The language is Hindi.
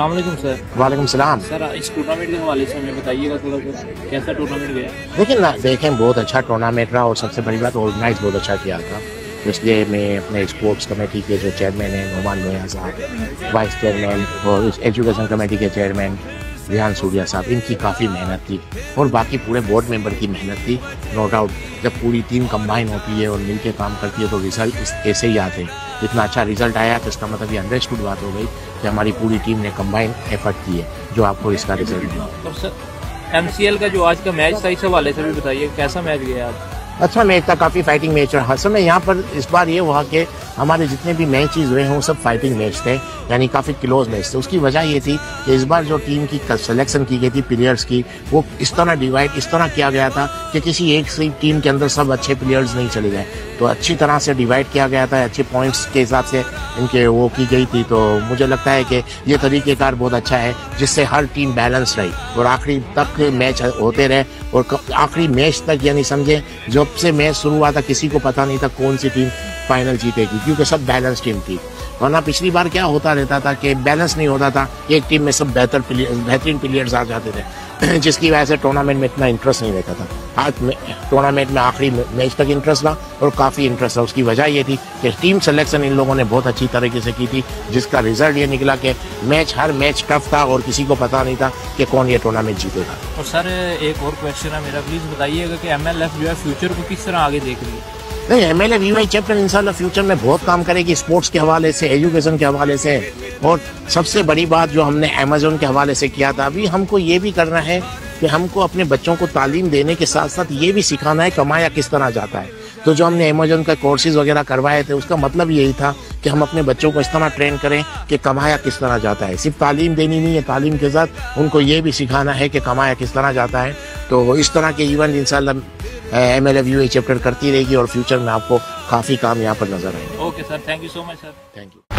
अस्सलाम वालेकुम सर। वालेकुम सलाम। सर इस टूर्नामेंट के हवाले से हमें बताइएगा थोड़ा सा, कैसा टूर्नामेंट गया? लेकिन ना देखें, बहुत अच्छा टूर्नामेंट रहा और सबसे बड़ी बात ऑर्गेनाइज बहुत अच्छा किया था। इसलिए मैं अपने स्पोर्ट्स कमेटी के जो चेयरमैन हैं नोमान लोहिया साहब, वाइस चेयरमैन और एजुकेशन कमेटी के चेयरमैन रिहान सूर्या साहब, इनकी काफ़ी मेहनत थी और बाकी पूरे बोर्ड मेंबर की मेहनत थी। नो डाउट जब पूरी टीम कंबाइन होती है और मिलकर काम करती है तो रिजल्ट ऐसे ही आते हैं। इतना अच्छा रिजल्ट आया तो इसका मतलब ये अंडरस्टूड बात हो गई कि हमारी पूरी टीम ने कंबाइन एफर्ट की है, जो आपको इसका रिजल्ट मिला। और सर MCL का जो आज का मैच था, इस हवाले से भी बताइए कैसा मैच गया आज? अच्छा मैच था, काफ़ी फाइटिंग मैच रहा। असल में यहाँ पर इस बार ये हुआ कि हमारे जितने भी मैचेस हुए हैं वो सब फाइटिंग मैच थे, यानी काफ़ी क्लोज मैच थे। उसकी वजह ये थी कि इस बार जो टीम की सिलेक्शन की गई थी प्लेयर्स की, वो इस तरह किया गया था कि किसी एक सी टीम के अंदर सब अच्छे प्लेयर्स नहीं चले गए, तो अच्छी तरह से डिवाइड किया गया था, अच्छे पॉइंट्स के हिसाब से इनके वो की गई थी। तो मुझे लगता है कि ये तरीक़ेकार बहुत अच्छा है, जिससे हर टीम बैलेंस रही और आखिरी तक मैच होते रहे और आखिरी मैच तक, यानी समझे जब से मैच शुरू हुआ था किसी को पता नहीं था कौन सी टीम फाइनल जीतेगी, क्योंकि सब बैलेंस टीम थी। वरना पिछली बार क्या होता रहता था कि बैलेंस नहीं होता था, एक टीम में सब बेहतरीन प्लेयर्स आ जाते थे, जिसकी वजह से टूर्नामेंट में इतना इंटरेस्ट नहीं रहता था। आज टूर्नामेंट में आखिरी मैच तक इंटरेस्ट रहा और काफ़ी इंटरेस्ट रहा। उसकी वजह ये थी कि टीम सिलेक्शन इन लोगों ने बहुत अच्छी तरीके से की थी, जिसका रिजल्ट ये निकला कि हर मैच टफ था और किसी को पता नहीं था कि कौन ये टूर्नामेंट जीतेगा। और सर एक और क्वेश्चन है मेरा, प्लीज़ बताइएगा कि MLF जो है फ्यूचर को किस तरह आगे देख रही है? नहीं, MLF चैप्टर इंशाल्लाह फ्यूचर में बहुत काम करेगी, स्पोर्ट्स के हवाले से, एजुकेशन के हवाले से। और सबसे बड़ी बात जो हमने अमेजोन के हवाले से किया था, अभी हमको ये भी करना है कि हमको अपने बच्चों को तालीम देने के साथ साथ ये भी सिखाना है कमाया किस तरह जाता है। तो जो हमने अमेजोन का कोर्सेज वगैरह करवाए थे, उसका मतलब यही था कि हम अपने बच्चों को इस तरह ट्रेन करें कि कमाया किस तरह जाता है। सिर्फ तालीम देनी नहीं है, तालीम के साथ उनको ये भी सिखाना है कि कमाया किस तरह जाता है। तो इस तरह के इवेंट इंशाल्लाह MLF चैप्टर करती रहेगी और फ्यूचर में आपको काफ़ी काम यहाँ पर नजर आएंगे। Okay sir, thank you so much sir. Thank you.